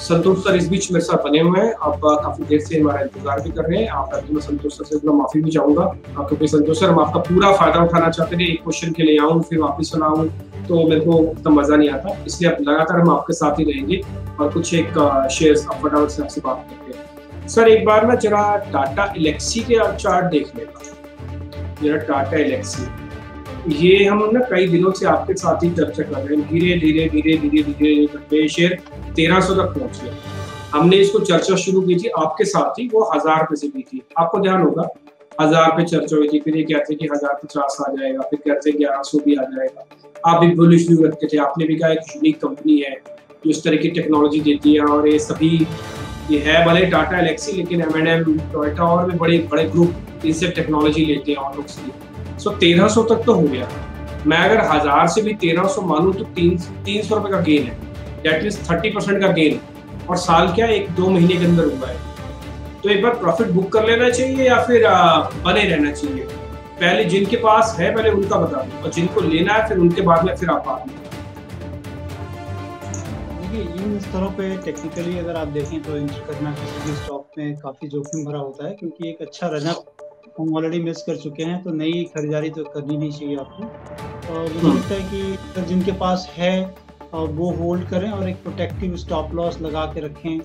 संतोष sir इस बीच मेरे साथ बने हुए हैं, आप काफी देर से हमारा इंतजार भी कर रहे हैं। आप मैं संतोष सर से इतना माफी भी चाहूंगा, क्योंकि संतोष सर हम आपका पूरा फायदा उठाना चाहते थे। एक क्वेश्चन के लिए आऊँ फिर वापिस ना आऊँ तो मेरे को उतना मजा नहीं आता, इसलिए अब लगातार हम आपके साथ ही रहेंगे और कुछ एक शेयर्स आप फटाफट से आपसे बात करते हैं। सर एक बार ना जरा टाटा एलेक्सी के आप चार्ट देख लेना, जरा टाटा एलेक्सी, ये हम ना कई दिनों से आपके साथ ही चर्चा कर रहे हैं। धीरे धीरे धीरे धीरे धीरे करके शेयर 1300 तक पहुंच गया। हमने इसको चर्चा शुरू की थी आपके साथ ही, वो 1000 पे से की थी, आपको ध्यान होगा 1000 पे चर्चा हुई थी। फिर ये कहते कि 1050 आ जाएगा, फिर कहते 1100 भी आ जाएगा। आप भी बुलिश व्यू रखते थे, आपने भी कहा एक यूनिक कंपनी है जो इस तरह की टेक्नोलॉजी देती है, और ये सभी ये है भले टाटा एलेक्सी, लेकिन M&M टोयोटा और भी बड़े बड़े ग्रुप इनसे टेक्नोलॉजी लेते हैं ऑटोस की। सो 1300 तक तो हो गया। मैं अगर 1000 से भी 1300 मानूं तो 300 रुपए का गेन है, दैट मीन्स 30% का गेन, और साल क्या 1-2 महीने के अंदर हुआ है। तो एक बार प्रॉफिट बुक कर लेना चाहिए या फिर बने रहना चाहिए? पहले जिनके पास है पहले उनका बता दो, और जिनको लेना है फिर उनके बाद में फिर आप बात में। देखिए इन स्तरों पे टेक्निकली अगर आप देखें तो एंटर करना किसी भी स्टॉक में काफ़ी जोखिम भरा होता है, क्योंकि एक अच्छा रनअप हम ऑलरेडी मिस कर चुके हैं, तो नई खरीदारी तो करनी नहीं चाहिए आपको। और मुझे लगता है कि जिनके पास है वो होल्ड करें और एक प्रोटेक्टिव स्टॉप लॉस लगा के रखें,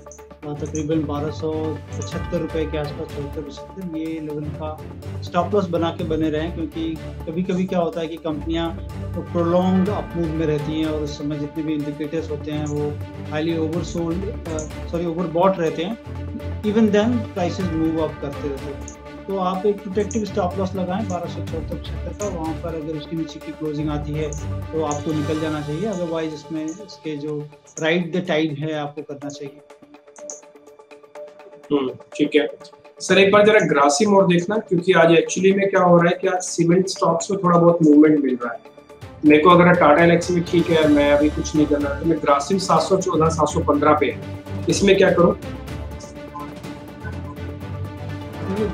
तकरीबन 1275 रुपये के आसपास, 74-75 ये लेवल का स्टॉप लॉस बना के बने रहें। क्योंकि कभी कभी क्या होता है कि कंपनियां तो प्रोलॉन्ग अपमूव में रहती हैं, और उस समय जितने भी इंडिकेटर्स होते हैं वो हाईली ओवरबॉट रहते हैं, even then prices move up करते रहते हैं। तो आप एक प्रोटेक्टिव स्टॉप लॉस लगाएं 1274-75 का, वहाँ पर अगर उसके नीचे की क्लोजिंग आती है तो आपको निकल जाना चाहिए, अदरवाइज इसमें इसके जो राइड द टाइम है आपको करना चाहिए। ठीक है सर, एक बार जरा ग्रासिम और देखना, क्योंकि आज एक्चुअली में क्या हो रहा है कि आज सीमेंट स्टॉक्स में थोड़ा बहुत मूवमेंट मिल रहा है। मेरे को अगर टाटा एलेक्सी में ठीक है, मैं अभी कुछ नहीं करना, तो मैं ग्रासिम 714-715 पे है, इसमें क्या करूँ?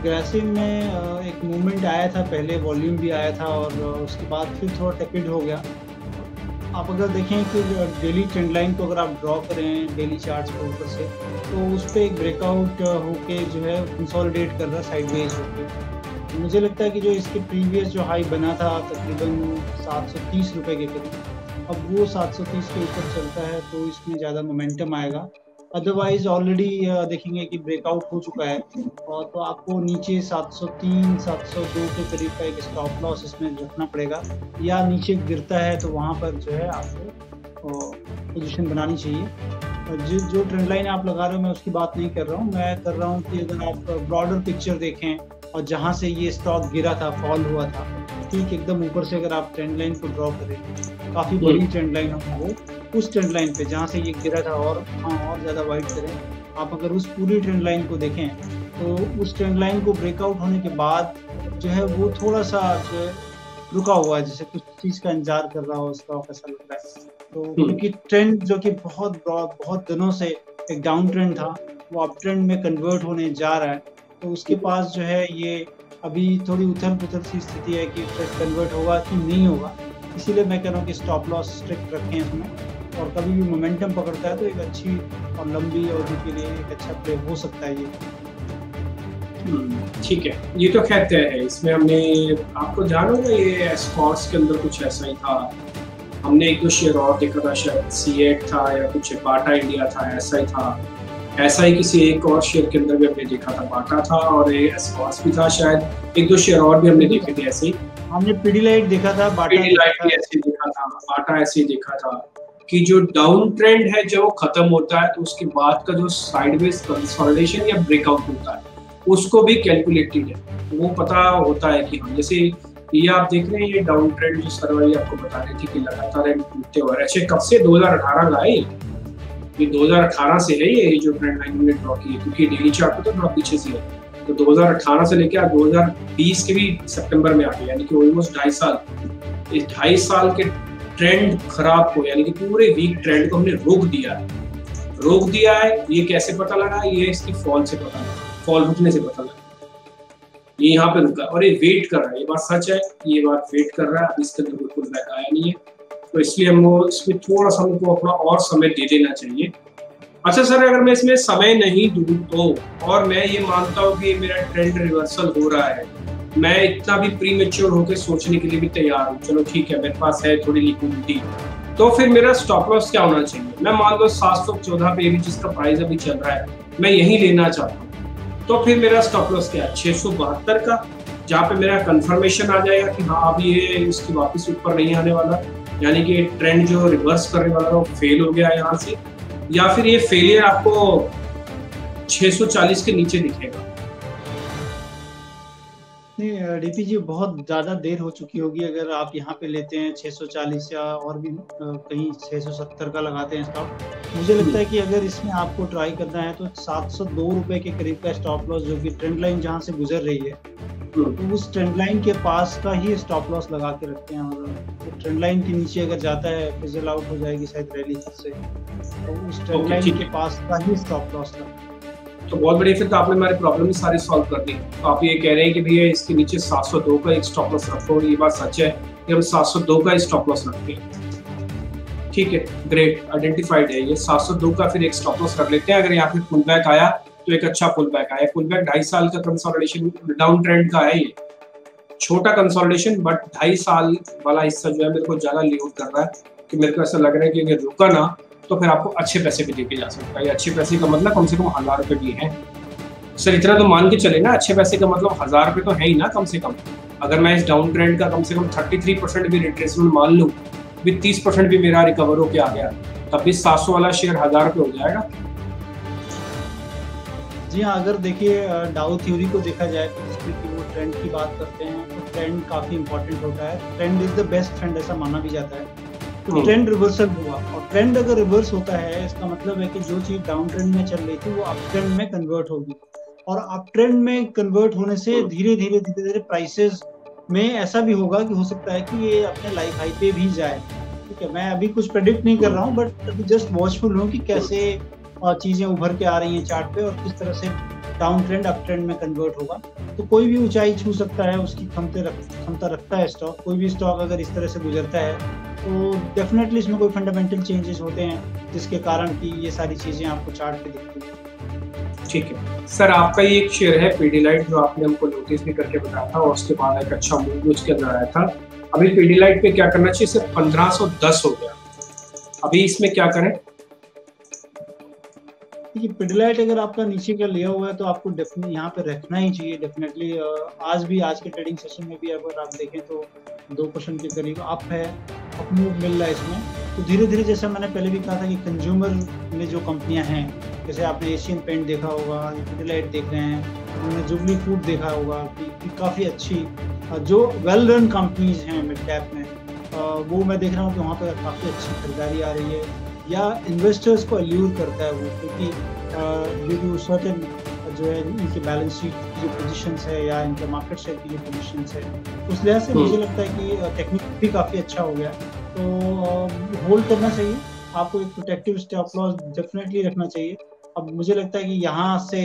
ग्रासिम में एक मूवमेंट आया था, पहले वॉल्यूम भी आया था और उसके बाद फिर थोड़ा टेपिड हो गया। आप अगर देखें कि डेली ट्रेंड लाइन को अगर आप ड्रॉ करें डेली चार्ट्स के ऊपर से, तो उस पर एक ब्रेकआउट होके जो है कंसोलिडेट कर रहा है साइडवेज होके। मुझे लगता है कि जो इसके प्रीवियस जो हाई बना था तकरीबन 730 रुपये के करीब, अब वो 730 के ऊपर चलता है तो इसमें ज़्यादा मोमेंटम आएगा। अदरवाइज ऑलरेडी देखेंगे कि ब्रेकआउट हो चुका है, और तो आपको नीचे 703-702 के करीब का एक स्टॉप लॉस इसमें रखना पड़ेगा, या नीचे गिरता है तो वहाँ पर जो है आपको पोजीशन बनानी चाहिए। और जो ट्रेंड लाइन आप लगा रहे हो मैं उसकी बात नहीं कर रहा हूँ, मैं कर रहा हूँ कि अगर आप ब्रॉडर पिक्चर देखें और जहाँ से ये स्टॉक गिरा था, फॉल हुआ था, ठीक एकदम ऊपर से अगर आप ट्रेंड लाइन को ड्रॉ करें, काफ़ी बड़ी ट्रेंड लाइन होगा वो, उस ट्रेंड लाइन पे जहाँ से ये गिरा था और और ज़्यादा वाइड करें, आप अगर उस पूरी ट्रेंड लाइन को देखें तो उस ट्रेंड लाइन को ब्रेकआउट होने के बाद जो है वो थोड़ा सा जो है रुका हुआ है, जैसे कुछ चीज़ का इंतजार कर रहा हो स्टॉक, ऐसा लग रहा है। तो क्योंकि ट्रेंड जो कि बहुत दिनों से एक डाउन ट्रेंड था वो अप ट्रेंड में कन्वर्ट होने जा रहा है, तो उसके पास जो है ये अभी थोड़ी उथल पुथल सी स्थिति है कि कन्वर्ट होगा कि नहीं होगा। इसीलिए मैं कह रहा हूँ कि स्टॉप लॉस स्ट्रिक्ट रखें इसमें, और कभी भी मोमेंटम पकड़ता है तो एक अच्छी और लंबी अवधि के लिए एक अच्छा प्ले हो सकता है ये। ठीक है, ये तो खैर तय है। इसमें हमने आपको ध्यान होगा ये एस्कॉर्ट्स के अंदर कुछ ऐसा ही था, हमने 1-2 शेयर और देखा था, शायद C8 था या कुछ बाटा इंडिया था, ऐसा ही था। ऐसा ही किसी एक और शेयर के अंदर भी हमने देखा था, बाटा था और एस्कॉर्ट्स भी था, शायद 1-2 शेयर और भी हमने देखे थे ऐसे ही। हमने पीडीलाइट देखा था, बाटा भी ऐसे देखा था, बाटा ऐसे देखा था कि जो डाउन ट्रेंड है जब वो खत्म होता है तो उसके बाद का जो साइडवेज कंसोलिडेशन या ब्रेकआउट होता है उसको भी कैलकुलेटेड है, वो पता होता है कि हम जैसे ये आप देख रहे हैं ये डाउन ट्रेंड जो सरवाई आपको बता रही थी कि लगातार टूटते हुए, अच्छा कब से 2018 का है ये 2018 से है ये जो ट्रेंड लाइन हमने ड्रॉ की है, क्योंकि डेली चार्ट तो थोड़ा पीछे से है, तो 2018 से लेकर 2020 के भी सितंबर में आ गया, यानी कि ऑलमोस्ट 2.5 साल। इस 2.5 साल के ट्रेंड खराब हो, यानी कि पूरे वीक ट्रेंड को हमने रोक दिया है। ये कैसे पता लगा? ये इसकी फॉल से पता लगा, फॉल रुकने से पता लगा। ये यहाँ पे रुका और ये वेट कर रहा है, ये बात सच है, ये बात वेट कर रहा है, अभी इसके अंदर कोई पुलबैक आया नहीं है, तो इसलिए हमको इसमें थोड़ा सा हमको अपना और समय दे देना चाहिए। अच्छा सर, अगर मैं इसमें समय नहीं दूं तो, और मैं ये मानता हूँ कि मेरा ट्रेंड रिवर्सल हो रहा है, मैं इतना भी प्रीमेच्योर होकर सोचने के लिए भी तैयार हूँ, चलो ठीक है मेरे पास है थोड़ी लिक्विडिटी, तो फिर मेरा स्टॉप लॉस क्या होना चाहिए? मैं मान लो 714 पे भी जिसका प्राइस अभी चल रहा है, मैं यही लेना चाहता हूँ, तो फिर मेरा स्टॉप लॉस क्या है? 672 का, जहाँ पे मेरा कंफर्मेशन आ जाएगा कि हाँ अब ये इसकी वापस ऊपर नहीं आने वाला, यानी कि ट्रेंड जो रिवर्स करने वाला वो फेल हो गया यहाँ से, या फिर ये फेलियर आपको 640 के नीचे दिखेगा? नहीं डीपी जी, बहुत ज़्यादा देर हो चुकी होगी अगर आप यहाँ पे लेते हैं 640 या और भी कहीं 670 का लगाते हैं स्टॉप। मुझे लगता है कि अगर इसमें आपको ट्राई करना है तो 702 रुपए के करीब का स्टॉप लॉस, जो कि ट्रेंड लाइन जहाँ से गुजर रही है, तो उस ट्रेंड लाइन के पास का ही स्टॉप लॉस लगा के रखते हैं। और तो ट्रेंड लाइन के नीचे अगर जाता है, फिजल आउट हो जाएगी शायद रैली से, तो उस ट्रेंड लाइन के पास का ही स्टॉप लॉस लगता है। तो बहुत बढ़िया, फिर तो आपने हमारे प्रॉब्लम ही सारी सॉल्व कर दी। तो आप ये कह रहे हैं कि भैया इसके नीचे 702 का एक स्टॉप लॉस रखो, ये बात सच है कि हम 702 का स्टॉप लॉस रखते हैं। ठीक है, ग्रेट, आइडेंटिफाइड है ये 702 का, फिर एक स्टॉप लॉस रख लेते हैं। अगर यहाँ पे पुल बैक आया तो एक अच्छा पुल बैक आया, पुल बैक 2.5 साल का कंसोलिडेशन डाउन ट्रेंड का है, ये छोटा कंसोलिडेशन, बट 2.5 साल वाला हिस्सा जो है मेरे को ज्यादा लीड कर रहा है, कि मेरे को ऐसा लग रहा है कि अगर रुका ना तो फिर आपको अच्छे पैसे भी लेके जा सकता है। अच्छे पैसे का मतलब कम से कम 1000 रुपए भी है सर, इतना तो मान के चले ना, अच्छे पैसे का मतलब 1000 रुपए तो है ही ना कम से कम। अगर मैं इस डाउन ट्रेंड का कम से कम 33% भी रिट्रेसमेंट मान लूँ, भी 30% भी मेरा रिकवर होके आ गया, तब भी 700 वाला शेयर 1000 रुपए हो जाएगा। जी हाँ, अगर देखिए डाउ थ्योरी को देखा जाए तो जिसमें कि वो ट्रेंड की बात करते हैं, तो ट्रेंड काफ़ी इंपॉर्टेंट होता है। Trend is the best trend, ऐसा माना भी जाता है। तो ट्रेंड रिवर्सल हुआ, और ट्रेंड अगर रिवर्स होता है, इसका मतलब है कि जो चीज़ डाउन ट्रेंड में चल रही थी वो अप ट्रेंड में कन्वर्ट होगी, और अप ट्रेंड में कन्वर्ट होने से धीरे धीरे प्राइसेस में ऐसा भी होगा कि हो सकता है कि ये अपने लाइफ हाई पे भी जाए। ठीक है, मैं अभी कुछ प्रेडिक्ट नहीं कर रहा हूँ, बट अभी जस्ट वॉचफुल हूँ कि कैसे चीज़ें उभर के आ रही हैं चार्ट पे, और किस तरह से डाउन ट्रेंड अप ट्रेंड में कन्वर्ट होगा। तो कोई भी ऊंचाई छू सकता है, उसकी क्षमता रखता है स्टॉक। कोई भी स्टॉक अगर इस तरह से गुजरता है तो डेफिनेटली इसमें कोई फंडामेंटल चेंजेस होते हैं, जिसके कारण कि ये सारी चीज़ें आपको चार्ट पे दिखती हैं। ठीक है सर, आपका ये एक शेयर है पीडीलाइट, जो आपने हमको नोटिस भी करके बताया था, और उसके बाद एक अच्छा मूव उसके अंदर आया था। अभी पीडीलाइट पे क्या करना चाहिए? सिर्फ 1510 हो गया, अभी इसमें क्या करें? देखिए, पीडीलाइट अगर आपका नीचे का लिया हुआ है तो आपको डेफिनेटली यहाँ पे रखना ही चाहिए डेफिनेटली। आज के ट्रेडिंग सेशन में भी अगर आप देखें तो 2% के करीब अप है, अप मूव मिल रहा है इसमें। तो धीरे धीरे, जैसा मैंने पहले भी कहा था कि कंज्यूमर में जो कंपनियां हैं, जैसे आपने एशियन पेंट देखा होगा, पीडीलाइट देख रहे हैं, हमने जुबली फूड देखा होगा कि काफ़ी अच्छी जो वेल रन कंपनीज हैं मिड कैप में, वो मैं देख रहा हूँ कि वहाँ पर काफ़ी अच्छी खरीदारी आ रही है, या इन्वेस्टर्स को अल्यूर करता है वो, क्योंकि ड्यू टू सर्टेन जो है इनकी बैलेंस शीट की जो पोजीशंस है या इनके मार्केट शेयर की जो पोजीशंस है, उस लिहाज से मुझे लगता है कि टेक्निक भी काफ़ी अच्छा हो गया। तो होल्ड करना चाहिए आपको, एक प्रोटेक्टिव स्टॉप लॉस डेफिनेटली रखना चाहिए। अब मुझे लगता है कि यहाँ से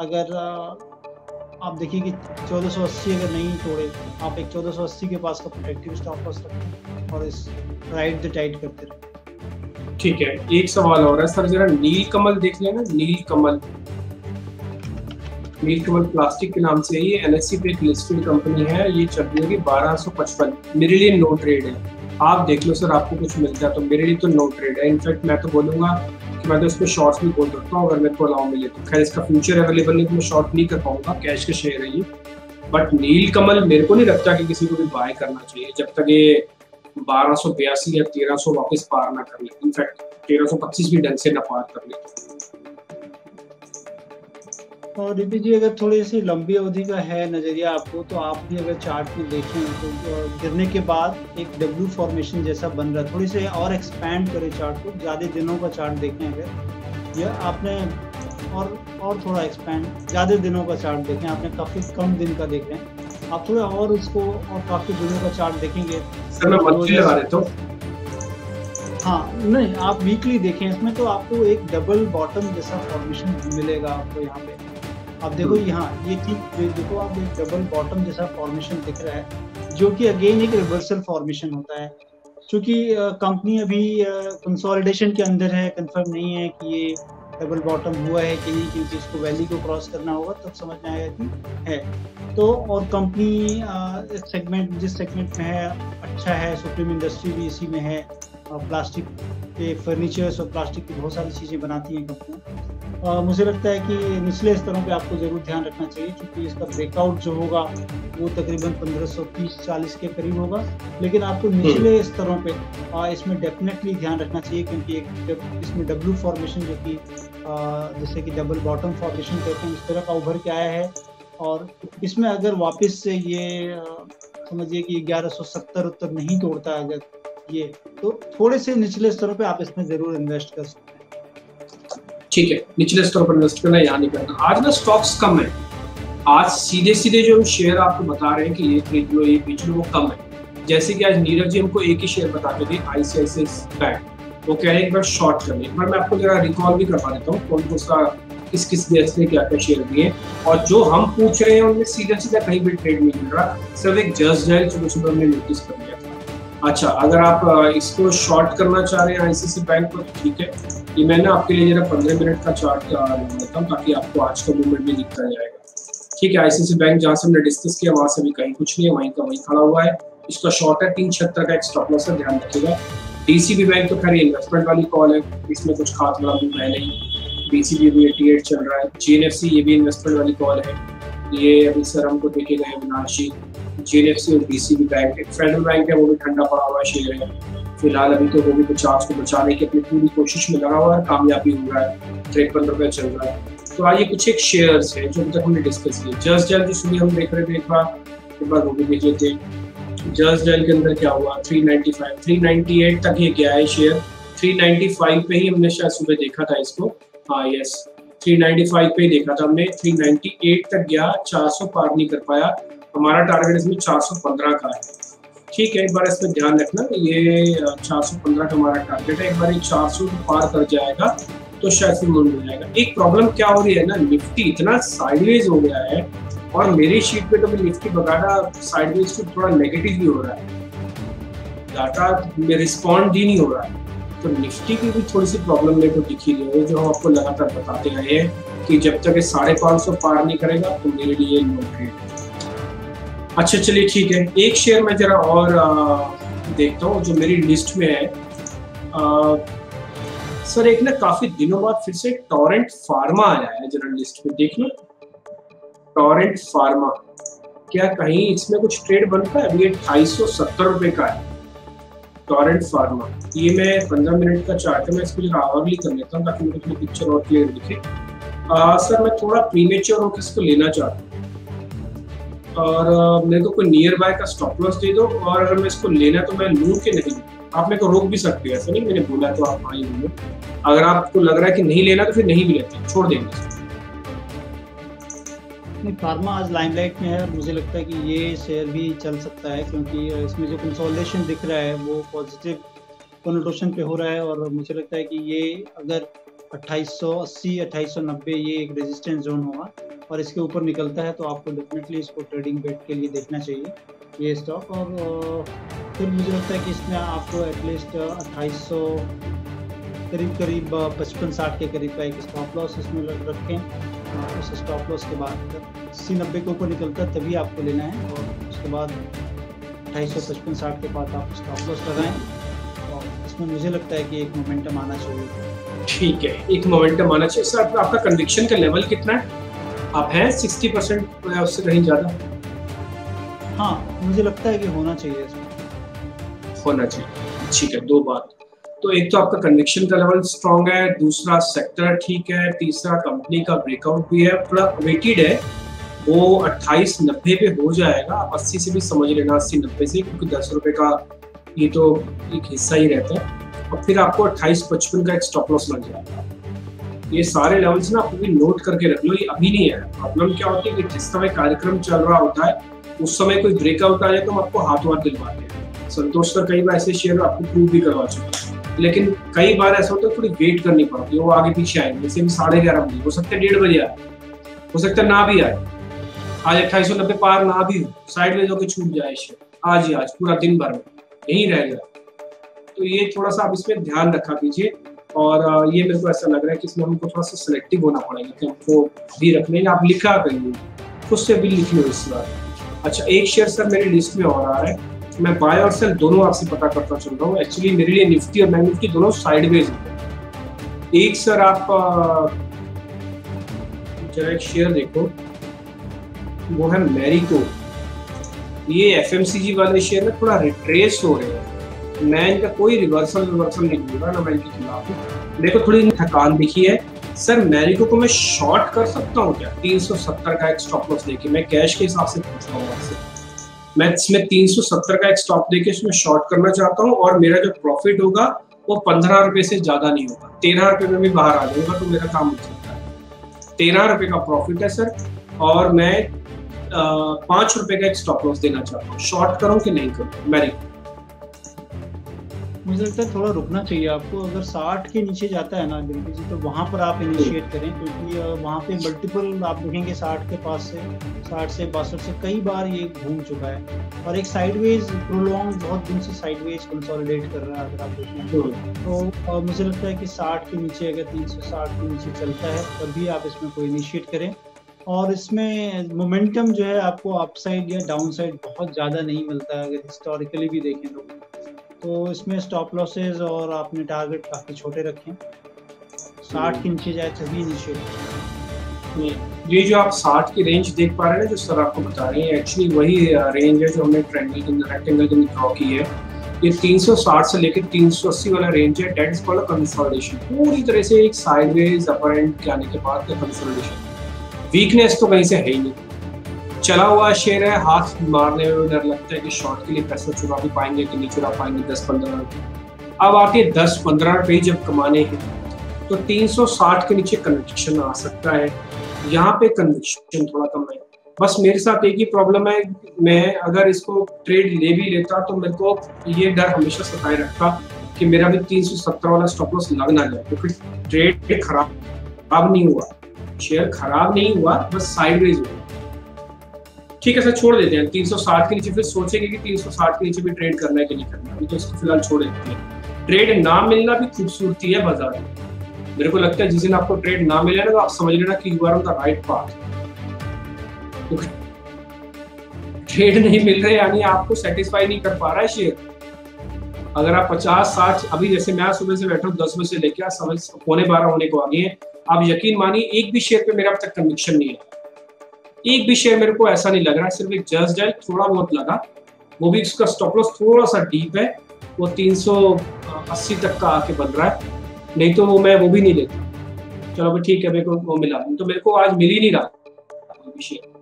अगर आप देखिए कि 1480 अगर नहीं तोड़े, आप एक 1480 के पास का प्रोटेक्टिव स्टॉप लॉस रखें और इस राइड द टाइड करते रहें। ठीक है, एक सवाल और है सर, जरा नीलकमल देख लेना। नीलकमल प्लास्टिक के नाम से, ये एनएससी पे एक लिस्टेड कंपनी है, ये चल रही है 1255। मेरे लिए नो ट्रेड है, आप देख लो सर, आपको कुछ मिलता है तो। मेरे लिए तो नो ट्रेड है, इनफैक्ट मैं तो बोलूंगा कि मैं तो इसमें शॉर्ट्स भी खोल सकता हूँ अगर मेरे को अलाउ मिले तो। खैर इसका फ्यूचर अवेलेबल नहीं तो मैं शॉर्ट नहीं कर पाऊंगा, कैश के शेयर है ये। बट नीलकमल मेरे को नहीं लगता कि किसी को भी बाय करना चाहिए जब तक ये 1282 या 1300 वापस पार ना कर ले। इनफैक्ट 1325 भी ढंग से ना पार कर ले। और डीपी जी, अगर थोड़ी सी लंबी अवधि का है नज़रिया आपको, तो आप भी अगर चार्ट में देखें तो गिरने के बाद एक डब्ल्यू फॉर्मेशन जैसा बन रहा है। थोड़ी से और एक्सपैंड करें चार्ट को, ज़्यादा दिनों का चार्ट देखें अगर, या आपने और थोड़ा एक्सपैंड ज़्यादा दिनों का चार्ट देखें, आपने काफ़ी कम दिन का देख रहे हैं, आप थोड़ा और उसको और काफ़ी दिनों का चार्ट देखेंगे। सर मैं मंथली लगा देता हूँ। हाँ नहीं, आप वीकली देखें, इसमें तो आपको एक डबल बॉटम जैसा फॉर्मेशन मिलेगा आपको यहाँ पे। आप देखो यहाँ, ये ठीक देखो, आप एक डबल बॉटम जैसा फॉर्मेशन दिख रहा है, जो कि अगेन एक रिवर्सल फॉर्मेशन होता है। क्योंकि कंपनी अभी कंसोलिडेशन के अंदर है, कंफर्म नहीं है कि ये डबल बॉटम हुआ है कि नहीं, क्योंकि इसको वैली को क्रॉस करना होगा तब समझ में आएगा कि है। तो और कंपनी सेगमेंट जिस सेगमेंट में है अच्छा है, सुप्रीम इंडस्ट्री भी इसी में है, प्लास्टिक के फर्नीचर्स और प्लास्टिक की बहुत सारी चीज़ें बनाती हैं कंपनियाँ। मुझे लगता है कि निचले स्तरों पे आपको ज़रूर ध्यान रखना चाहिए, क्योंकि इसका ब्रेकआउट जो होगा वो तकरीबन 1530-40 के करीब होगा, लेकिन आपको निचले स्तरों पे इसमें डेफिनेटली ध्यान रखना चाहिए, क्योंकि एक इसमें डब्ल्यू फॉर्मेशन जो कि जैसे कि डबल बॉटम फॉर्मेशन कहते हैं इस तरह का उभर के आया है, और इसमें अगर वापस से ये समझिए कि 1170 उत्तर नहीं तोड़ता है अगर ये, तो थोड़े से निचले स्तरों पे आप इसमें जरूर इन्वेस्ट कर सकते हैं। ठीक है, निचले स्तरों पर इन्वेस्ट करना, यहाँ नहीं करना। आज ना स्टॉक्स कम है, आज सीधे सीधे जो शेयर आपको बता रहे हैं कि ये खरीद लो ये बेच लो, वो कम है। जैसे कि आज नीरज जी हमको एक ही शेयर बताते थे, ICICI बैंक, वो कह रहे हैं एक बार शॉर्ट करने। एक बार मैं आपको जरा रिकॉल भी करवा देता हूँ कौन कौन सा किस किस देश ने क्या क्या शेयर दिए, और जो हम पूछ रहे हैं उनमें सीधा सीधा कहीं भी ट्रेड नहीं मिल रहा, सिर्फ एक जस्ट डायल सुबह सुबह हमने नोटिस कर लिया था। अच्छा, अगर आप इसको शॉर्ट करना चाह रहे हैं ICICI बैंक को, तो ठीक है, ये मैंने आपके लिए जरा 15 मिनट का चार्ट लेता हूँ ताकि आपको आज का मूवमेंट भी दिखता जाएगा। ठीक है, ICICI बैंक जहाँ से हमने डिस्कस किया वहाँ से भी कहीं कुछ नहीं है, वहीं का वहीं खड़ा हुआ है। इसका शॉर्ट है 376 का एक स्टॉप लॉस है, ध्यान रखिएगा। DCB बैंक तो खैर इन्वेस्टमेंट वाली कॉल है, इसमें कुछ खास बड़ा मूव है नहीं। DCB भी 88 चल रहा है। GNFC ये भी इन्वेस्टमेंट वाली कॉल है, ये अभी सर हमको देखे गए विनाशी। GNFC और DCB बैंक, एक फेडरल बैंक है वो भी ठंडा पड़ा हुआ शेयर है फिलहाल, अभी तो वो भी 50 को बचाने की अपनी पूरी कोशिश में लगा हुआ है, कामयाबी हो रहा है, 53 रुपये चल रहा है। तो आइए कुछ एक शेयर्स हैं जो अभी तक हमने डिस्कस किए। जस्ट डायल जो सुबह हम देख रहे थे, एक बार वो भी देख लेते हैं। जस्ट डायल के अंदर क्या हुआ, 395 398 तक ये गया है शेयर, 395 पे ही हमने शायद सुबह देखा था इसको, हाँ यस 395 पे ही देखा था हमने, 398 तक गया, 400 पार नहीं कर पाया। हमारा टारगेट इसमें 415 का है। ठीक है, एक बार इसमें ध्यान रखना, ये 415 का हमारा टारगेट है। एक बार ये 400 पार कर जाएगा तो शायद फिर मुड़ मिल जाएगा। एक प्रॉब्लम क्या हो रही है ना, निफ्टी इतना साइडवेज हो गया है, और मेरी शीट पे तो निफ्टी बकायदा साइडवेज तो थोड़ा नेगेटिव भी हो रहा है, डाटा में रिस्पॉन्ड ही नहीं हो रहा है। तो निफ्टी की भी थोड़ी सी प्रॉब्लम मेरे को दिखी रही है, जो हम आपको लगातार बताते रहे हैं कि जब तक ये 550 पार नहीं करेगा तो मेरे लिए लो ट्रेड। अच्छा चलिए ठीक है, एक शेयर मैं जरा और देखता हूँ जो मेरी लिस्ट में है। सर एक ना काफी दिनों बाद फिर से टोरेंट फार्मा आया है, जरा लिस्ट में देख लो। टोरेंट फार्मा, क्या कहीं इसमें कुछ ट्रेड बनता है? अभी ये 270 रुपए का है टोरेंट फार्मा। ये मैं 15 मिनट का चार्ट है, मैं इसको जरा आवरली कर लेता हूँ ताकि मुझे पिक्चर और क्लियर दिखे। सर मैं थोड़ा प्रीमेच्योर होकर इसको लेना चाहता हूँ, और मेरे को कोई नियर बाय का स्टॉप लॉस दे दो, और अगर मैं इसको लेना तो मैं लूँ कि नहीं। आप मेरे को रोक भी सकते हैं, ऐसा नहीं मैंने बोला तो आप हाँ ही लो। अगर आपको लग रहा है कि नहीं लेना तो फिर नहीं भी लेते, छोड़ देंगे। नहीं, फार्मा आज लाइमलाइट में है, मुझे लगता है कि ये शेयर भी चल सकता है, क्योंकि इसमें जो कंसोलिडेशन दिख रहा है वो पॉजिटिव कनोटेशन पे हो रहा है, और मुझे लगता है कि ये अगर 2880 2890 ये एक रेजिस्टेंस जोन होगा, और इसके ऊपर निकलता है तो आपको डेफिनेटली इसको ट्रेडिंग बेट के लिए देखना चाहिए ये स्टॉक। और फिर मुझे लगता है कि इसमें आपको एटलीस्ट 2800 करीब 55-60 के करीब का एक स्टॉप लॉस इसमें रखें। उस स्टॉप लॉस के बाद 80-90 के ऊपर निकलता है तभी आपको लेना है, और उसके बाद 2855-60 के बाद आप स्टॉप लॉस लगाएं, और इसमें मुझे लगता है कि एक मोमेंटम आना चाहिए। ठीक है, एक मोमेंटम आना चाहिए। सर आपका कन्विक्शन का लेवल कितना है? आप हैं 60% या उससे कहीं ज़्यादा? हाँ, मुझे लगता है कि होना चाहिए, इसमें होना चाहिए। ठीक है, दो बात, तो एक तो आपका कन्विक्शन का लेवल स्ट्रॉन्ग है, दूसरा सेक्टर ठीक है, तीसरा कंपनी का ब्रेकआउट भी है, थोड़ा वेटेड है, वो 2890 पे हो जाएगा। आप 80 से भी समझ लेना, 80-90 से, क्योंकि 10 रुपए का ये तो एक हिस्सा ही रहता है। और फिर आपको 2855 का एक स्टॉप लॉस लग जाएगा। ये सारे लेवल्स ना आप भी नोट करके रख लो, ये अभी नहीं है। प्रॉब्लम क्या होती है कि जिस समय कार्यक्रम चल रहा होता है उस समय कोई ब्रेकआउट आ जाए तो हम आपको हाथ दिलवाते हैं। संतोष सर कई बार ऐसे शेयर आपको प्रूव भी करवा चुके हैं, लेकिन कई बार ऐसा होता है थोड़ी वेट करनी पड़ती है, वो आगे पीछे आएंगे। जैसे 11:30 बजे हो सकता है, 1:30 बजे आए, हो सकता है ना भी आए। आज 2890 पार ना भी हो, साइड में होकर छूट जाए शेयर, आज ही आज पूरा दिन भर में यहीं रह गया। तो ये थोड़ा सा आप इसमें ध्यान रखा कीजिए। और ये मेरे को ऐसा लग रहा है कि इसमें हमको थोड़ा सा सिलेक्टिव होना पड़ेगा कि हमको भी रखने हैं। आप लिखा करिए, खुद से भी लिख लो इस बार। अच्छा, एक शेयर सर मेरी लिस्ट में और आ रहा है, मैं बाय और सेल दोनों आपसे पता करता चल रहा हूँ। एक्चुअली मेरे लिए निफ्टी और बैंक निफ्टी दोनों साइडवेज है। एक सर आप जरा एक शेयर देखो, वो है मैरिको। ये एफएमसीजी वाले शेयर में थोड़ा रिट्रेस हो रहे हैं। मैं इनका कोई रिवर्सल नहीं बोल रहा ना, मैं इनके खिलाफ हूँ। देखो थोड़ी थकान दिखी है सर। मैरिको को मैं शॉर्ट कर सकता हूँ क्या 370 का एक स्टॉप लॉस लेके? मैं कैश के हिसाब से पूछ रहा हूँ आपसे। मैं इसमें 370 का एक स्टॉप लेके इसमें शॉर्ट करना चाहता हूँ, और मेरा जो प्रॉफिट होगा वो 15 रुपए से ज्यादा नहीं होगा। 13 रुपए में भी बाहर आ जाऊंगा तो मेरा काम हो सकता है। 13 रुपए का प्रॉफिट है सर, और मैं 5 रुपए का एक स्टॉप लॉस देना चाहता हूँ। शॉर्ट करूँ कि नहीं करूँ मैरिको? मुझे लगता है थोड़ा रुकना चाहिए आपको। अगर 60 के नीचे जाता है ना दिल्ली जी, तो वहाँ पर आप इनिशिएट करें, क्योंकि वहाँ पे मल्टीपल आप देखेंगे 60 के पास से 60 से 62 से कई बार ये घूम चुका है, और एक साइडवेज प्रोलॉन्ग बहुत दिन से साइडवेज कंसोलिडेट कर रहा है। अगर आप देखें तो मुझे लगता है कि 60 के नीचे, अगर 360 के नीचे चलता है तभी आप इसमें कोई इनिशिएट करें। और इसमें मोमेंटम जो है आपको अपसाइड या डाउन साइड बहुत ज़्यादा नहीं मिलता है, अगर हिस्टोरिकली भी देखें तो इसमें स्टॉप लॉसेज और आपने टारगेट काफ़ी छोटे रखे हैं। 60 के नीचे जाए तभी इनिशिएट। ये जो आप 60 की रेंज देख पा रहे हैं जो सर आपको बता रहे हैं, एक्चुअली वही रेंज है जो हमने ट्रायंगल के अंदर, रेक्टेंगल के अंदर ड्रॉ की है। ये 360 से लेकर 380 वाला रेंज है। That is called a consolidation. पूरी तरह से एक साइडवेज अपर एंड के आने के बाद का कंसोलिडेशन। वीकनेस तो कहीं से है ही नहीं। चला हुआ शेयर है, हाथ मारने में डर लगता है कि शॉर्ट के लिए पैसा चुरा भी पाएंगे कि नहीं चुरा पाएंगे 10-15 रुपये। अब आके 10-15 रुपये जब कमाने हैं तो 360 के नीचे कन्विक्शन आ सकता है। यहाँ पे कन्विक्शन थोड़ा कम है। बस मेरे साथ एक ही प्रॉब्लम है, मैं अगर इसको ट्रेड ले भी लेता तो मेरे को ये डर हमेशा सताए रखता कि मेरा भी 370 वाला स्टॉप लॉस लग ना जाए, क्योंकि ट्रेड खराब नहीं हुआ, शेयर खराब नहीं हुआ, बस साइडवेज हुआ। ठीक है सर, छोड़ देते हैं 360 के नीचे, फिर सोचेंगे कि 360 के नीचे भी ट्रेड करना है कि नहीं करना। अभी तो इसको फिलहाल छोड़ देते हैं। ट्रेड ना मिलना भी खूबसूरती है बाजार में। मेरे को लगता है जिस दिन आपको ट्रेड ना मिले ना तो आप समझ लेना कि you are on the right path. Trade नहीं मिल रहे यानी आपको सेटिस्फाई नहीं कर पा रहा है शेयर। अगर आप 50-60, अभी जैसे मैं सुबह से बैठा हूँ 10 बजे से लेकर समझ 11:15 होने को आ गए हैं, आप यकीन मानिए एक भी शेयर पे मेरा अब तक कन्विक्शन नहीं है। एक भी शेयर मेरे को ऐसा नहीं लग रहा है। सिर्फ एक जस्ट डायल थोड़ा बहुत लगा, वो भी उसका स्टॉप लॉस थोड़ा सा डीप है, वो 380 तक का आके बन रहा है। नहीं तो वो भी नहीं लेता। चलो भाई ठीक है, मेरे को वो मिला, तो मेरे को आज मिल ही नहीं रहा शेयर।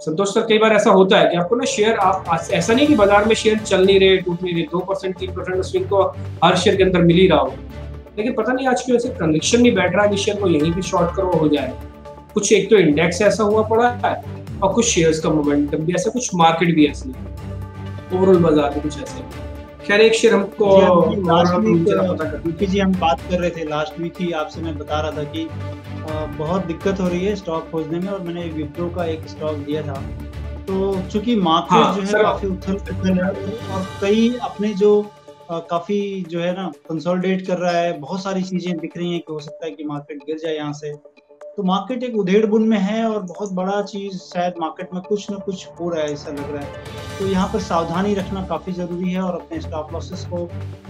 संतोष सर, कई बार ऐसा होता है कि आपको ना शेयर, आप ऐसा नहीं कि बाजार में शेयर चल नहीं रहे, टूट नहीं रहे, 2% 3% स्विंग तो हर शेयर के अंदर मिल ही रहा हो, लेकिन पता नहीं आज की वजह से कन्विक्शन नहीं बैठ रहा है कि शेयर को यहीं भी शॉर्ट करो हो जाए। कुछ एक तो इंडेक्स ऐसा हुआ पड़ा है और कुछ शेयर्स का मोमेंटम भी ऐसा, कुछ मार्केट भी ऐसे, ओवरऑल बाजार में कुछ ऐसे। खैर एक शेयर हमको जी हम बात कर रहे थे लास्ट वीक ही, आपसे मैं बता रहा था कि बहुत दिक्कत हो रही है स्टॉक खोजने में, और मैंने विप्रो का एक स्टॉक दिया था। तो चूंकि मार्केट जो है काफी उथल है और कई अपने जो काफी जो है ना कंसोलिडेट कर रहा है, बहुत सारी चीजें दिख रही हैं कि हो सकता है कि मार्केट गिर जाए यहाँ से। तो मार्केट एक उधेड़ बुन में है और बहुत बड़ा चीज शायद मार्केट में कुछ ना कुछ हो रहा है ऐसा लग रहा है। तो यहाँ पर सावधानी रखना काफी जरूरी है और अपने स्टॉप लॉसेस को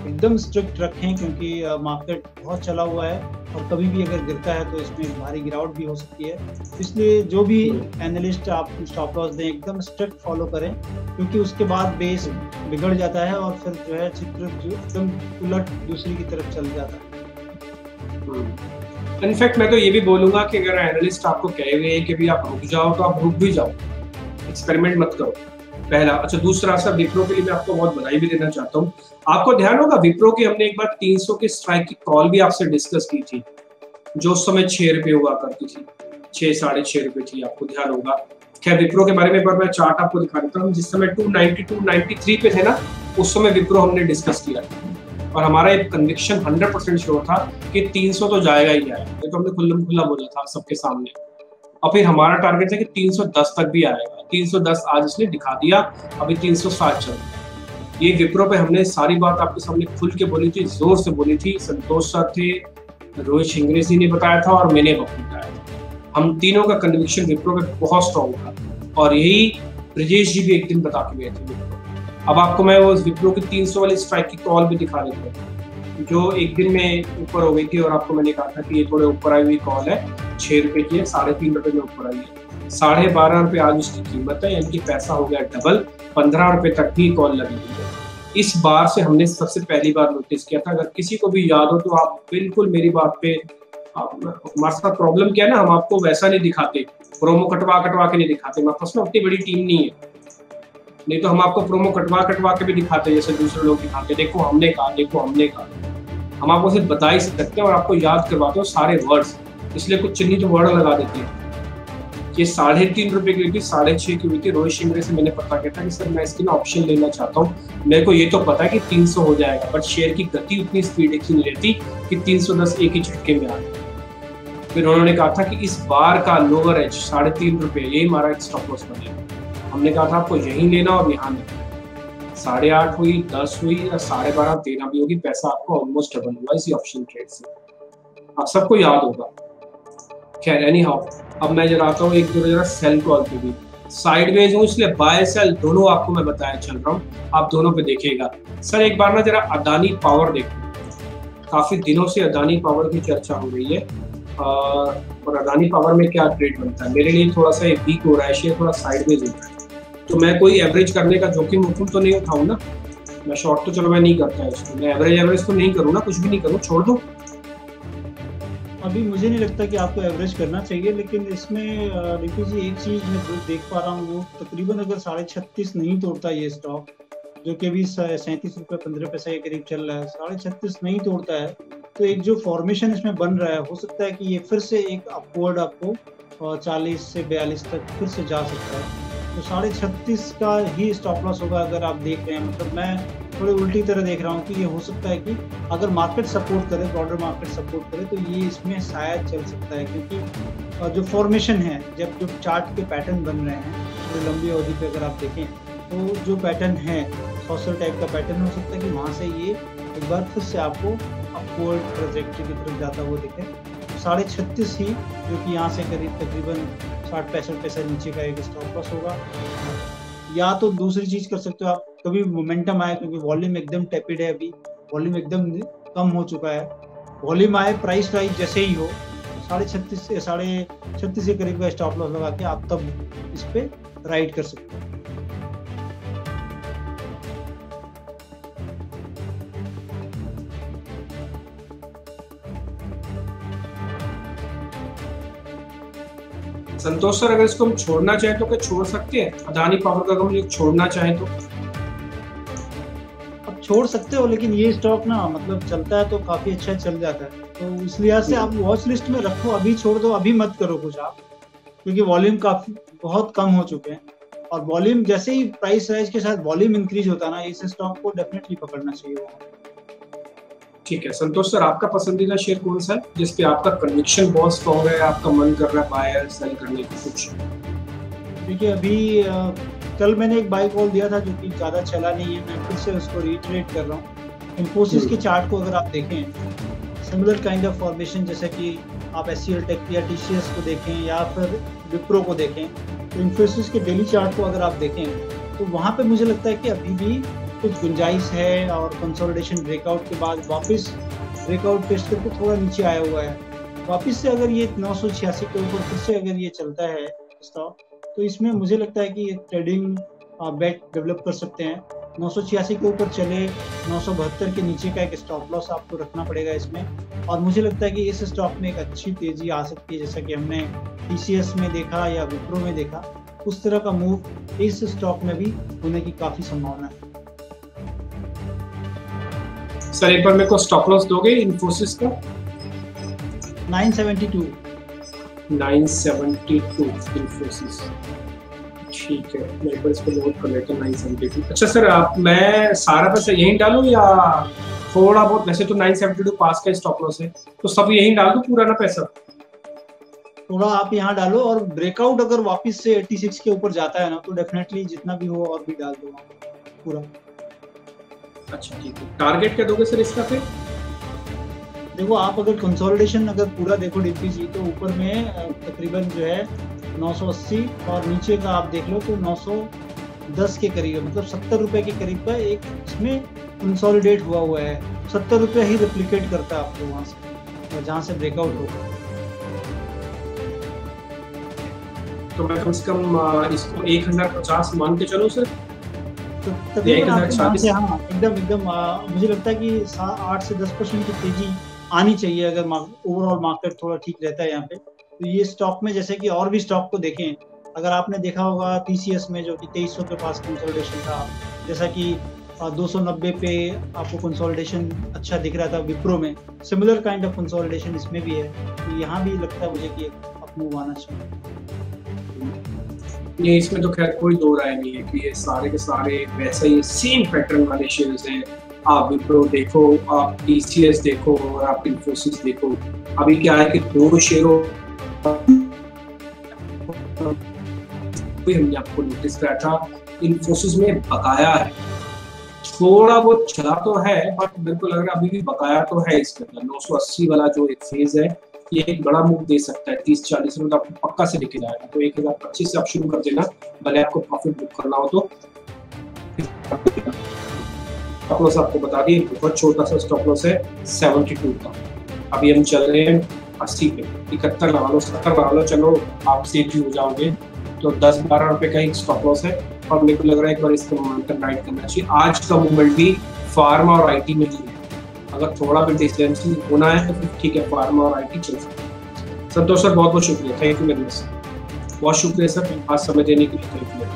एकदम स्ट्रिक्ट रखें, क्योंकि मार्केट बहुत चला हुआ है और कभी भी अगर गिरता है तो इसमें भारी गिरावट भी हो सकती है। इसलिए जो भी एनालिस्ट आप स्टॉप लॉस दें एकदम स्ट्रिक्ट फॉलो करें, क्योंकि उसके बाद बेस बिगड़ जाता है और फिर जो है चित्र जो एकदम उलट दूसरी की तरफ चल जाता है। इनफैक्ट मैं तो ये भी बोलूंगा कि अगर एनालिस्ट आपको कहे हुए कि भी आप रुक जाओ तो आप रुक भी जाओ, एक्सपेरिमेंट मत करो, पहला। अच्छा, दूसरा सर विप्रो के लिए मैं आपको बहुत बधाई भी देना चाहता हूँ। आपको ध्यान होगा विप्रो की हमने एक बार 300 की स्ट्राइक की कॉल भी आपसे डिस्कस की थी, जो उस समय 6 रुपये हुआ करती थी, 6-6.5 रुपये थी, आपको ध्यान होगा। खैर विप्रो के बारे में एक बार मैं चार्ट आपको दिखा देता हूँ। जिस समय 292-293 पे थे ना, उस समय विप्रो हमने डिस्कस किया था और हमारा एक कन्विक्शन 100% श्योर था कि 300 तो जाएगा ही जाएगा। ये तो हमने खुला बोला था सबके सामने, और फिर हमारा टारगेट है कि 310 तक भी आएगा। 310 आज इसने दिखा दिया, अभी 360 चल रहा है। ये विप्रो पे हमने सारी बात आपके सामने खुल के बोली थी, जोर से बोली थी। संतोष सर थे, रोहित शिंगरे जी ने बताया था और मैंने बताया था। हम तीनों का कन्विक्शन विप्रो पे बहुत स्ट्रॉन्ग था और यही ब्रजेश जी भी एक दिन बता के गए थे विप्रो। अब आपको मैं वो विप्रो की 300 वाली स्ट्राइक की कॉल भी दिखा देता हूँ, जो एक दिन में ऊपर हो गई थी और आपको मैंने कहा था कि ये थोड़े ऊपर आई हुई कॉल है, 6 रुपए की है, 3.5 रुपए में ऊपर आई है। 12.5 रुपए आज उसकी कीमत है, यानी कि पैसा हो गया डबल, 15 रुपए तक भी कॉल लगी हुई है। इस बार से हमने सबसे पहली बार नोटिस किया था। अगर किसी को भी याद हो तो आप बिल्कुल मेरी बात पे, हमारे साथ प्रॉब्लम क्या है ना, हम आपको वैसा नहीं दिखाते, प्रोमो कटवा के नहीं दिखाते। हमारे पास ना उतनी बड़ी टीम नहीं है, नहीं तो हम आपको प्रोमो कटवा के भी दिखाते जैसे दूसरे लोग दिखाते, देखो हमने कहा, देखो हमने कहा। हम आपको सिर्फ बता ही सकते हैं और आपको याद करवाते हो सारे वर्ड्स, इसलिए कुछ चिन्हित वर्ड लगा देते हैं। ये 3.5 रुपए की हुई थी, 6.5 की हुई थी। रोहित शिंगरे से मैंने पता किया था कि सर मैं इसकी ना ऑप्शन लेना चाहता हूँ, मेरे को ये तो पता है कि 300 हो जाएगा, बट शेयर की गति उतनी स्पीड की नहीं रहती कि 310 एक ही झटके में आ गया। फिर उन्होंने कहा था कि इस बार का लोअर एज 3.5 रुपए, यही हमारा एक स्टॉप लॉस बनेगा। हमने कहा था आपको यहीं लेना और यहाँ लेना। 8.5 हुई, 10 हुई, 12.5, 13 भी होगी, पैसा आपको ऑलमोस्ट डबल हुआ इसी ऑप्शन ट्रेड से, आप सबको याद होगा। खैर एनी हाउ, अब मैं जरा आता हूँ एक दो जरा सेल कॉल पे भी। साइडवेज हूँ इसलिए बाय सेल दोनों आपको मैं बताया चल रहा हूँ, आप दोनों पे देखिएगा। सर एक बार ना जरा अदानी पावर देखो, काफी दिनों से अदानी पावर की चर्चा हो रही है और अदानी पावर में क्या ट्रेड बनता है। मेरे लिए थोड़ा सा वीक हो रहा है शेयर, थोड़ा साइडवेज हो रहा है, तो मैं कोई एवरेज करने का जोखिम तो नहीं उठाऊँ ना। मैं शॉर्ट तो चलो मैं नहीं करता है इसको, मैं एवरेज तो नहीं करूँ ना, कुछ भी नहीं करूँ, छोड़ दूँ। अभी मुझे नहीं लगता कि आपको एवरेज करना चाहिए, लेकिन इसमें रिपी जी एक चीज़ मैं जो देख पा रहा हूँ, वो तकरीबन अगर 36.5 नहीं तोड़ता ये स्टॉक, जो कि अभी 37 रुपये 15 पैसे के करीब चल रहा है, 36.5 नहीं तोड़ता है, तो एक जो फॉर्मेशन इसमें बन रहा है, हो सकता है कि ये फिर से एक अपवर्ड आपको 40 से 42 तक फिर से जा सकता है। तो 36.5 का ही स्टॉप लॉस होगा अगर आप देख रहे हैं। मतलब मैं थोड़ी उल्टी तरह देख रहा हूँ कि ये हो सकता है कि अगर मार्केट सपोर्ट करे, ब्रॉडर मार्केट सपोर्ट करे, तो ये इसमें शायद चल सकता है, क्योंकि जो फॉर्मेशन है, जब जो चार्ट के पैटर्न बन रहे हैं जो लंबी अवधि पे अगर आप देखें, तो जो पैटर्न है सॉसल टाइप का पैटर्न, हो सकता है कि वहाँ से ये एक बार फिर से आपको अपवर्ड ट्रैजेक्टरी की तरफ जाता हुआ दिखे। 36.5 ही जो कि यहाँ से करीब तकरीबन 60-65 पैसा नीचे का एक स्टॉप लॉस होगा। या तो दूसरी चीज कर सकते हो आप, कभी मोमेंटम आए, क्योंकि वॉल्यूम एकदम टेपिड है, अभी वॉल्यूम एकदम कम हो चुका है, वॉल्यूम आए, प्राइस राइज जैसे ही हो, 36.5 के करीब का स्टॉप लॉस लगा के आप तब इस पे राइड कर सकते हो। संतोष सर अगर इसको हम छोड़ना चाहें तो क्या छोड़ सकते हैं? अदानी पावर का अगर हम छोड़ना चाहें तो अब छोड़ सकते हो, लेकिन ये स्टॉक ना मतलब चलता है तो काफी अच्छा चल जाता है, तो इस लिहाज से आप वॉच लिस्ट में रखो। अभी छोड़ दो, अभी मत करो कुछ आप, क्योंकि वॉल्यूम काफी बहुत कम हो चुके हैं, और वॉल्यूम जैसे ही प्राइस राइज के साथ वॉल्यूम इंक्रीज होता है ना, इस स्टॉक को डेफिनेटली पकड़ना चाहिए। ठीक है संतोष सर, आपका पसंदीदा शेयर कौन सा है जिसपे आपका कन्विक्शन बहुत स्ट्रॉन्ग है, आपका मन कर रहा है बाय सेल करने की? कुछ देखिए, अभी कल मैंने एक बाय कॉल दिया था जो कि ज़्यादा चला नहीं है, मैं फिर से उसको रिट्रेट कर रहा हूँ। इन्फोसिस के चार्ट को अगर आप देखें, सिमिलर काइंड ऑफ फॉर्मेशन, जैसे कि आप SCL टेक या TCS को देखें या फिर विप्रो को देखें, तो इन्फोसिस के डेली चार्ट को अगर आप देखें, तो वहाँ पे मुझे लगता है कि अभी भी कुछ गुंजाइश है, और कंसोलिडेशन ब्रेकआउट के बाद वापस ब्रेकआउट टेस्ट करके थोड़ा नीचे आया हुआ है। वापस से अगर ये 986 के ऊपर फिर से अगर ये चलता है स्टॉक, तो इसमें मुझे लगता है कि ये ट्रेडिंग बेट डेवलप कर सकते हैं। 986 के ऊपर चले, 972 के नीचे का एक स्टॉप लॉस आपको रखना पड़ेगा इसमें, और मुझे लगता है कि इस स्टॉक में एक अच्छी तेजी आ सकती है, जैसा कि हमने TCS में देखा या विप्रो में देखा, उस तरह का मूव इस स्टॉक में भी होने की काफ़ी संभावना है। सर एक बार मेरे को स्टॉप लॉस दोगे इन्फोसिस का? 972 इन्फोसिस, ठीक है, मैं एक बार इसको नोट कर लेता हूँ 972। अच्छा सर, आप मैं सारा पैसा यहीं डालूं या थोड़ा बहुत? वैसे तो 972 पास का स्टॉप लॉस है, तो सब यहीं डाल दूं पूरा ना पैसा? थोड़ा आप यहाँ डालो, और ब्रेकआउट अगर वापस से 86 के ऊपर जाता है ना, तो डेफिनेटली जितना भी हो और भी डाल दो पूरा। अच्छा ठीक है, टारगेट क्या दोगे सर इसका फिर? देखो आप अगर कंसोलिडेशन अगर पूरा देखो डीपीजी तो ऊपर में तकरीबन जो है 980 और नीचे का आप देख लो तो 910 के करीब है, मतलब 70 रुपए के करीब का एक इसमें कंसोलिडेट हुआ है। 70 रुपये ही रेप्लिकेट करता है आपको वहाँ से, जहाँ से ब्रेकआउट होगा। तो मैं कम से कम इसको 1050 मान के चलूं सर? तो तकरीबन आपके हाँ एकदम मुझे लगता है कि 8 से 10% की तेजी आनी चाहिए अगर ओवरऑल मार्केट थोड़ा ठीक रहता है यहाँ पे। तो ये स्टॉक में जैसे कि और भी स्टॉक को देखें, अगर आपने देखा होगा टीसीएस में जो कि 2300 के पास कंसोलिडेशन था, जैसा कि 290 पे आपको कंसोलिडेशन अच्छा दिख रहा था विप्रो में, सिमिलर काइंड ऑफ कंसोलिडेशन इसमें भी है। तो यहाँ भी लगता है मुझे कि अप मूव आना चाहिए। ये इसमें तो खैर कोई दो राय नहीं है कि ये सारे के सारे वैसे ही सेम पैटर्न वाले शेयर्स हैं। आप विप्रो देखो, आप टीसीएस देखो और आप इन्फोसिस देखो। अभी क्या है कि दो शेयरों हमने आपको नोटिस किया था, इन्फोसिस में बकाया है, थोड़ा बहुत चला तो है बट मेरे को लग रहा है अभी भी बकाया तो है इसके अंदर। 980 वाला जो एक फेज है ये एक बड़ा मूव दे सकता है, 30-40 में तो आपको पक्का से लेके जाएगा। तो 1025 से आप शुरू कर देना, भले आपको प्रॉफिट बुक करना हो तो। स्टॉप लॉस आपको बता दिए, बहुत छोटा सा स्टॉप लॉस है 72 का। अभी हम चल रहे हैं 80 पे, 71 लगा लो, 70 लगा लो, चलो आप सेफ ही हो जाओगे। तो 10-12 रुपए का एक स्टॉप लॉस है और मेरे को लग रहा है एक बार इसका मोमेंटम राइड करना चाहिए। आज का मूवमेंट भी फार्मा और आईटी में ही है, अगर थोड़ा भी डिस्टेंस होना है तो फिर ठीक है, फार्मा और आईटी चल सकता है। संतोष सर बहुत बहुत शुक्रिया, थैंक यू वेरी मच, बहुत शुक्रिया सर आज समय देने के लिए। Thank you.